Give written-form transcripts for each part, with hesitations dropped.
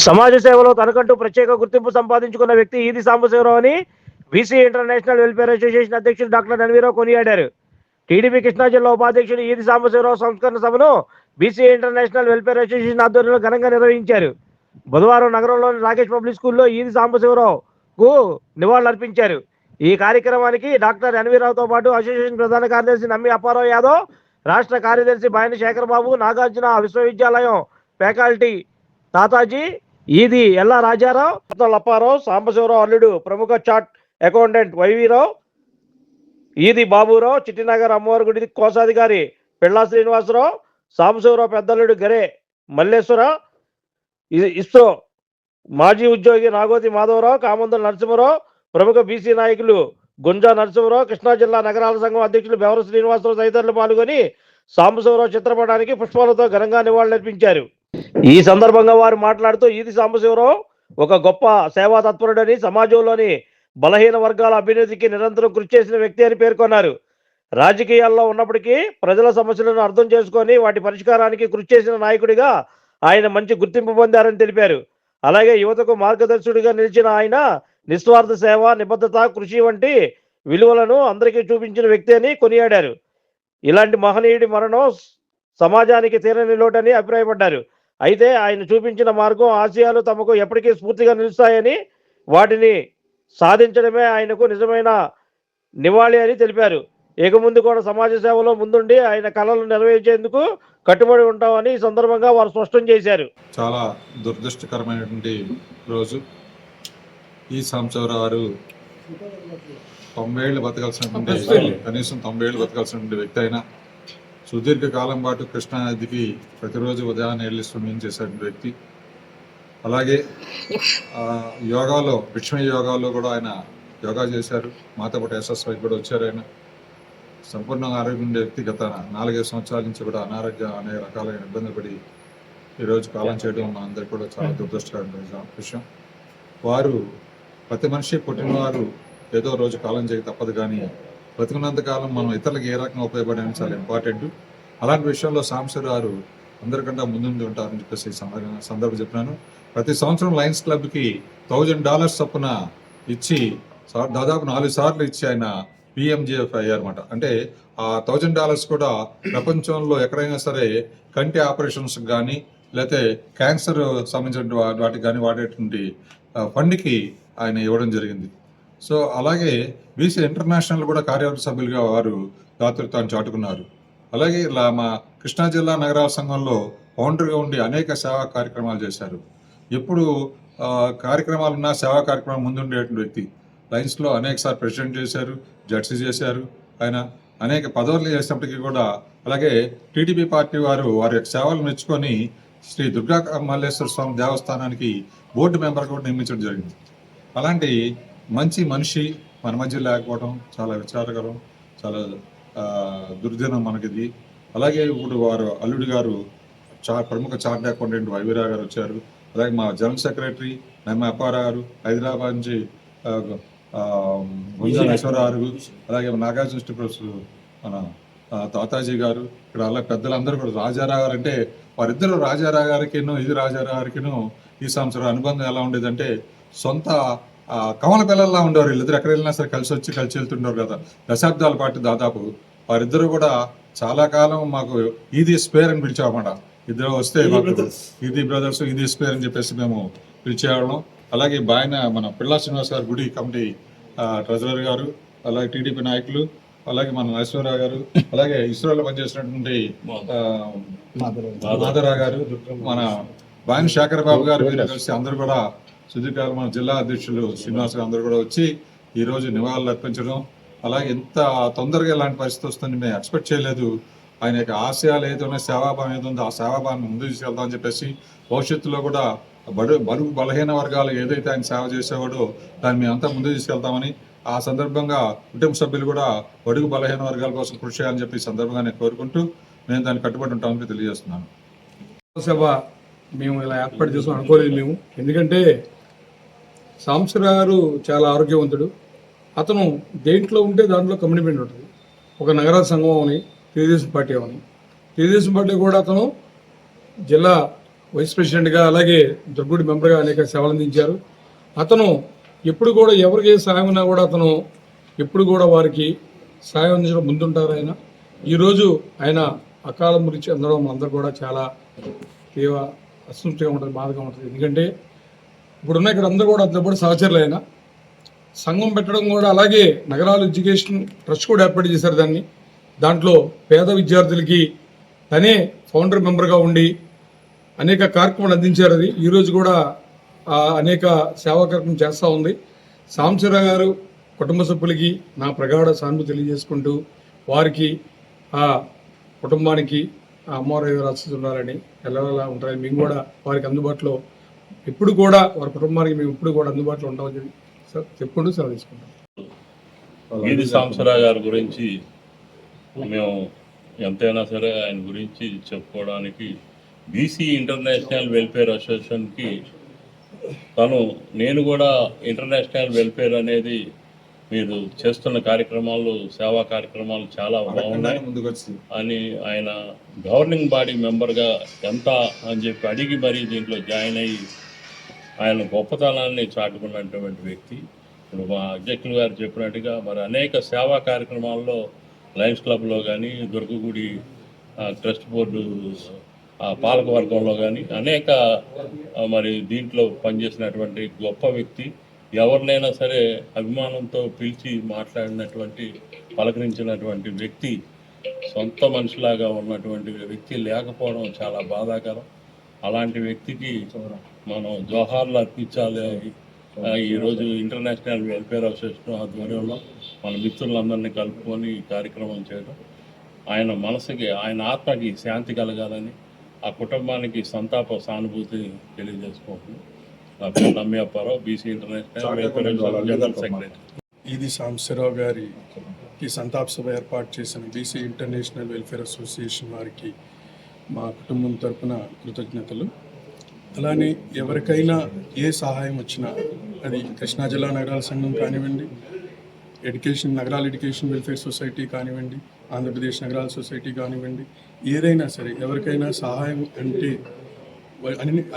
సమాజ సేవలో తనకంటూ ప్రత్యేక గుర్తింపు సంపాదించుకున్న వ్యక్తి ఈది సాంబశివరావు అని బీసీ ఇంటర్నేషనల్ వెల్ఫేర్ అసోసియేషన్ అధ్యక్షుడు డాక్టర్ ఎన్వీరావు కొనియాడారు. టీడీపీ కృష్ణా జిల్లా ఉపాధ్యక్షుడు ఈది సాంబశివరావు సంస్కరణ సభను బీసీ ఇంటర్నేషనల్ వెల్ఫేర్ అసోసియేషన్ ఆధ్వర్యంలో ఘనంగా నిర్వహించారు. బుధవారం నగరంలోని రాకేష్ పబ్లిక్ స్కూల్లో ఈది సాంబశివరావుకు నివాళులర్పించారు. ఈ కార్యక్రమానికి డాక్టర్ ఎన్వీరావుతో పాటు అసోసియేషన్ ప్రధాన కార్యదర్శి నమ్మి అప్పారావు యాదవ్, రాష్ట్ర కార్యదర్శి బాయని శేఖర్ బాబు, నాగార్జున విశ్వవిద్యాలయం ఫ్యాకల్టీ తాతాజీ, ఈది ఎల్లా రాజారావు, అప్పారావు, సాంబశివరావు అల్లుడు ప్రముఖ చార్ట్ అకౌంటెంట్ వైవీరావు, ఈది బాబురావు, చిట్టినగర్ అమ్మవారి గుడి కోశాధికారి పిళ్ళా శ్రీనివాసరావు, సాంబశివరావు పెద్దల్లుడు గరే మల్లేశ్వర, ఇస్రో మాజీ ఉద్యోగి నాగోతి మాధవరావు, కామందుల నరసింహరావు, ప్రముఖ బీసీ నాయకులు గుంజా నరసింహరావు, కృష్ణా జిల్లా నగరాల సంఘం అధ్యక్షులు బెవర శ్రీనివాసరావు తదితరులు పాల్గొని సాంబశివరావు చిత్రపటానికి పుష్పాలతో ఘనంగా నివాళులర్పించారు. ఈ సందర్భంగా వారు మాట్లాడుతూ ఈది సాంబశివరావు ఒక గొప్ప సేవా తత్పరుడని, సమాజంలోని బలహీన వర్గాల అభ్యున్నతికి నిరంతరం కృషి చేసిన వ్యక్తి అని పేర్కొన్నారు. రాజకీయాల్లో ఉన్నప్పటికీ ప్రజల సమస్యలను అర్థం చేసుకొని వాటి పరిష్కారానికి కృషి చేసిన నాయకుడిగా ఆయన మంచి గుర్తింపు పొందారని తెలిపారు. అలాగే యువతకు మార్గదర్శకుడిగా నిలిచిన ఆయన నిస్వార్థ సేవ, నిబద్ధత, కృషి వంటి విలువలను అందరికీ చూపించిన వ్యక్తి అని కొనియాడారు. ఇలాంటి మహనీయుడి మరణం సమాజానికి తీరని లోటని అభిప్రాయపడ్డారు. అయితే ఆయన చూపించిన మార్గం, ఆశయాలు తమకు ఎప్పటికీ స్ఫూర్తిగా నిలుస్తాయని, వాటిని సాధించడమే ఆయనకు నిజమైన నివాళి అని తెలిపారు. ఇక ముందు కూడా సమాజ సేవలో ముందుండి ఆయన కళలను నెరవేర్చేందుకు కట్టుబడి ఉంటామని ఈ సందర్భంగా వారు స్పష్టం చేశారు. చాలా దురదృష్టకరమైనటువంటి రోజు. ఈ సాంబశివరావు గారు 90 ఏళ్ళు బతకాల్సినటువంటి, కనీసం 90 ఏళ్ళు బతకాల్సినటువంటి వ్యక్తి అయినా సుదీర్ఘ కాలం పాటు కృష్ణానదికి ప్రతిరోజు ఉదయాన్నే వెళ్ళి స్విమ్మింగ్ చేసేటువంటి వ్యక్తి. అలాగే యోగాలో, విక్ష్మయ యోగాలో కూడా ఆయన యోగా చేశారు. మాతో పాటు ఎస్ఎస్వై కూడా వచ్చారు. ఆయన సంపూర్ణంగా ఆరోగ్యం ఉండే వ్యక్తి. గత 4-5 సంవత్సరాల నుంచి కూడా అనారోగ్యం అనేక రకాలైన ఇబ్బంది పడి ఈరోజు కాలం చేయడం మా అందరికీ కూడా చాలా దురదృష్టకరమైన విషయం. వారు ప్రతి మనిషి పుట్టినవారు ఏదో రోజు కాలం చేయక తప్పదు, కానీ బతుకున్నంతకాలం మనం ఇతరులకు ఏ రకంగా ఉపయోగపడడం చాలా ఇంపార్టెంట్. అలాంటి విషయంలో సాంబశివరావు అందరికంటే ముందుండి ఉంటారని చెప్పేసి సందర్భం చెప్పినాను. ప్రతి సంవత్సరం లయన్స్ క్లబ్కి $1000 చొప్పున ఇచ్చి దాదాపు 4 సార్లు ఇచ్చి ఆయన PMGF అయ్యారన్నమాట. అంటే ఆ $1000 కూడా ప్రపంచంలో ఎక్కడైనా సరే కంటి ఆపరేషన్స్ కానీ లేకపోతే క్యాన్సర్ సంబంధించిన వాటికి కానీ వాడేటువంటి ఫండ్కి ఆయన ఇవ్వడం జరిగింది. సో అలాగే బీసీ ఇంటర్నేషనల్ కూడా కార్యవర్గ సభ్యులుగా వారు దాతృత్వాన్ని చాటుకున్నారు. అలాగే ఇలా మా కృష్ణా జిల్లా నగరాల సంఘంలో ఫౌండర్గా ఉండి అనేక సేవా కార్యక్రమాలు చేశారు. ఎప్పుడు కార్యక్రమాలున్నా సేవా కార్యక్రమం ముందుండేటువంటి వ్యక్తి. లయన్స్లో అనేకసార్లు ప్రెసిడెంట్ చేశారు, జడ్సీ చేశారు. ఆయన అనేక పదవులు చేసినప్పటికీ కూడా, అలాగే టీడీపీ పార్టీ వారు వారి యొక్క సేవలు మెచ్చుకొని శ్రీ దుర్గా మల్లేశ్వర స్వామి దేవస్థానానికి బోర్డు మెంబర్ కూడా నియమించడం జరిగింది. అలాంటి మంచి మనిషి మన మధ్య లేకపోవడం చాలా విచారకరం, చాలా దుర్దినం మనకిది. అలాగే ఇప్పుడు వారు అల్లుడి గారు ప్రముఖ చార్ట్ అకౌంటెంట్ వైవీరావు గారు వచ్చారు. అలాగే మా జనరల్ సెక్రటరీ నమ్మి అప్పారావు గారు, హైదరాబాద్ నుంచి ఈశ్వరరావు, అలాగే నాగార్జున మన తాతాజీ గారు, ఇక్కడ అలా పెద్దలందరూ కూడా, రాజారావు గారు అంటే వారిద్దరు, రాజారావు గారికిను ఇది రాజారావు గారికిను ఈ సంవత్సరం అనుబంధం ఎలా ఉండేదంటే సొంత కమల పిల్లల్లా ఉండేవారు. వీళ్ళిద్దరు ఎక్కడ వెళ్ళినా సరే కలిసి వెళ్తుండేవారు కదా, దశాబ్దాల పాటు దాదాపు. వారిద్దరు కూడా చాలా కాలం మాకు ఈది స్పేర్ అని పిలిచామన్నమాట. ఇద్దరు వస్తే మాకు ఈది బ్రదర్స్, ఈది స్పేర్ అని చెప్పేసి మేము పిలిచేవాళ్ళం. అలాగే బాయన మన పిళ్ళా శ్రీనివాస్ గారు గుడి కమిటీ ట్రెజరర్ గారు, అలాగే టీడీపీ నాయకులు, అలాగే మన నరసింహరావు గారు, అలాగే ఇస్రోలో పనిచేసినటువంటి మాధవరావు గారు, మన బాయన శేఖర్ బాబు గారు, వీరు కలిసి అందరూ కూడా సుదీర్ఘకాలం మన జిల్లా అధ్యక్షులు శ్రీనివాస్ గారు అందరూ కూడా వచ్చి ఈరోజు నివాళులు అర్పించడం. అలాగే ఎంత తొందరగా ఇలాంటి పరిస్థితి వస్తుంది మేము ఎక్స్పెక్ట్ చేయలేదు. ఆయన యొక్క ఆశయాలు ఏదైనా సేవాభావం ఏదో ఉందో ఆ సేవాభావాన్ని ముందు తీసుకెళ్తామని చెప్పేసి, భవిష్యత్తులో కూడా బరువు బలహీన వర్గాలు ఏదైతే ఆయన సేవ చేసేవాడో దాన్ని మేమంతా ముందు తీసుకెళ్తామని, ఆ సందర్భంగా కుటుంబ సభ్యులు కూడా బడుగు బలహీన వర్గాల కోసం కృషి చేయాలని చెప్పి సందర్భంగా నేను కోరుకుంటూ నేను దాన్ని కట్టుబడి ఉంటామని తెలియజేస్తున్నాను. సభ మేము ఇలా ఏర్పాటు చేసుకుని అనుకోలేదు మేము. ఎందుకంటే సాంబశివరావు గారు చాలా ఆరోగ్యవంతుడు. అతను దేంట్లో ఉంటే దాంట్లో కమిట్మెంట్ ఉంటుంది. ఒక నగరాల సంఘం అని, తెలుగుదేశం పార్టీ అని, తెలుగుదేశం పార్టీ కూడా అతను జిల్లా వైస్ ప్రెసిడెంట్గా అలాగే దుర్గుడి మెంబర్గా అనేక సేవలు అందించారు. అతను ఎప్పుడు కూడా ఎవరికి ఏ సాయం ఉన్నా కూడా అతను ఎప్పుడు కూడా వారికి సాయం అందించడం ముందుంటారు. ఈరోజు ఆయన అకాల మృతి చెందడం అందరూ కూడా చాలా తీవ్ర అసంతృప్తిగా ఉంటుంది, బాధగా ఉంటుంది. ఎందుకంటే ఇప్పుడున్న ఇక్కడ అందరూ కూడా అతను సహచరులు. ఆయన సంఘం పెట్టడం కూడా అలాగే నగరాలు ఎడ్యుకేషన్ ట్రస్ట్ కూడా ఏర్పాటు చేశారు. దాంట్లో పేద విద్యార్థులకి తనే ఫౌండర్ మెంబర్గా ఉండి అనేక కార్యక్రమాలు అందించారు. ఈరోజు కూడా అనేక సేవా కార్యక్రమం చేస్తూ ఉంది. సాంబశివరావు గారు కుటుంబ సభ్యులకి నా ప్రగాఢ సానుభూతి తెలియజేసుకుంటూ వారికి ఆ కుటుంబానికి అమ్మవారి ఆశీస్సులు ఉండాలని ఎలా ఉంటారని మేము కూడా వారికి అందుబాటులో ఎప్పుడు కూడా వారి కుటుంబానికి మేము ఎప్పుడు కూడా అందుబాటులో ఉంటామని చెప్పి చెప్పుకుంటూ సెలవు తీసుకుంటాం. ఈది సాంబశివరావు గారి గురించి మేము ఎంతైనా సరే ఆయన గురించి చెప్పుకోవడానికి బీసీ ఇంటర్నేషనల్ వెల్ఫేర్ అసోసియేషన్కి నేను కూడా ఇంటర్నేషనల్ వెల్ఫేర్ అనేది మీరు చేస్తున్న కార్యక్రమాలు, సేవా కార్యక్రమాలు చాలా బాగున్నాయి అని ఆయన గవర్నింగ్ బాడీ మెంబర్గా ఎంత అని చెప్పి అడిగి మరీ దీంట్లో జాయిన్ అయ్యి ఆయన గొప్పతనాన్ని చాటుకున్నటువంటి వ్యక్తి. ఇప్పుడు మా అధ్యక్షులు గారు చెప్పినట్టుగా మరి అనేక సేవా కార్యక్రమాల్లో లయన్స్ క్లబ్లో కానీ, దుర్గగుడి ట్రస్ట్ బోర్డు పాలకవర్గంలో కానీ అనేక మరి దీంట్లో పనిచేసినటువంటి గొప్ప వ్యక్తి. ఎవరినైనా సరే అభిమానంతో పిలిచి మాట్లాడినటువంటి, పలకరించినటువంటి వ్యక్తి, సొంత మనిషిలాగా ఉన్నటువంటి వ్యక్తి లేకపోవడం చాలా బాధాకరం. అలాంటి వ్యక్తికి మనం జోహార్లు అర్పించాలి. ఈరోజు ఇంటర్నేషనల్ వెల్ఫేర్ అసోసియేషన్ ఆధ్వర్యంలో మన మిత్రులందరినీ కలుపుకొని ఈ కార్యక్రమం చేయడం, ఆయన మనసుకి, ఆయన ఆత్మకి శాంతి కలగాలని, ఆ కుటుంబానికి సంతాప సానుభూతి తెలియజేసుకుంటున్నాం. నా పేరు నమ్మి Apparao, BC international welfare general secretary. ఈది సాంబశివరావు గారికి సంతాప సభ ఏర్పాటు చేసిన బీసీ ఇంటర్నేషనల్ వెల్ఫేర్ అసోసియేషన్ వారికి మా కుటుంబం తరపున కృతజ్ఞతలు. అలానే ఎవరికైనా ఏ సహాయం వచ్చినా, అది కృష్ణా జిల్లా నగరాల సంఘం కానివ్వండి, నగరాల ఎడ్యుకేషన్ వెల్ఫేర్ సొసైటీ కానివ్వండి, ఆంధ్రప్రదేశ్ నగరాల సొసైటీ కానివ్వండి, ఏదైనా సరే ఎవరికైనా సహాయం అంటే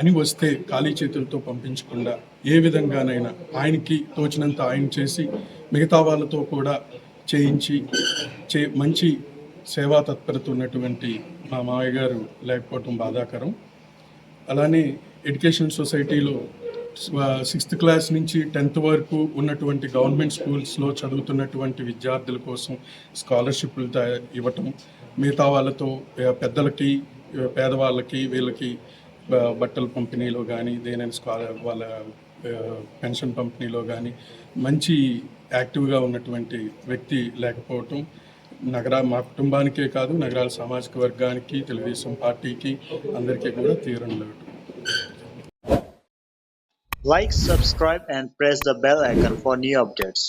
అని వస్తే ఖాళీ చేతులతో పంపించకుండా ఏ విధంగానైనా ఆయనకి తోచినంత ఆయన చేసి మిగతా వాళ్ళతో కూడా చేయించి మంచి సేవా తత్పరత ఉన్నటువంటి మా మావయ్య గారు లేకపోవటం బాధాకరం. అలానే ఎడ్యుకేషన్ సొసైటీలో 6th క్లాస్ నుంచి 10th వరకు ఉన్నటువంటి గవర్నమెంట్ స్కూల్స్లో చదువుతున్నటువంటి విద్యార్థుల కోసం స్కాలర్షిప్లు ఇవ్వటం, మిగతా వాళ్ళతో పెద్దలకి, పేదవాళ్ళకి, వీళ్ళకి బట్టల పంపిణీలో కానీ, దేనైనా వాళ్ళ పెన్షన్ పంపిణీలో కానీ మంచి యాక్టివ్గా ఉన్నటువంటి వ్యక్తి లేకపోవటం మా కుటుంబానికే కాదు, నగరాల సామాజిక వర్గానికి, తెలుగుదేశం పార్టీకి అందరికీ కూడా తీరం లేదు. Like, subscribe and press the bell icon for new updates.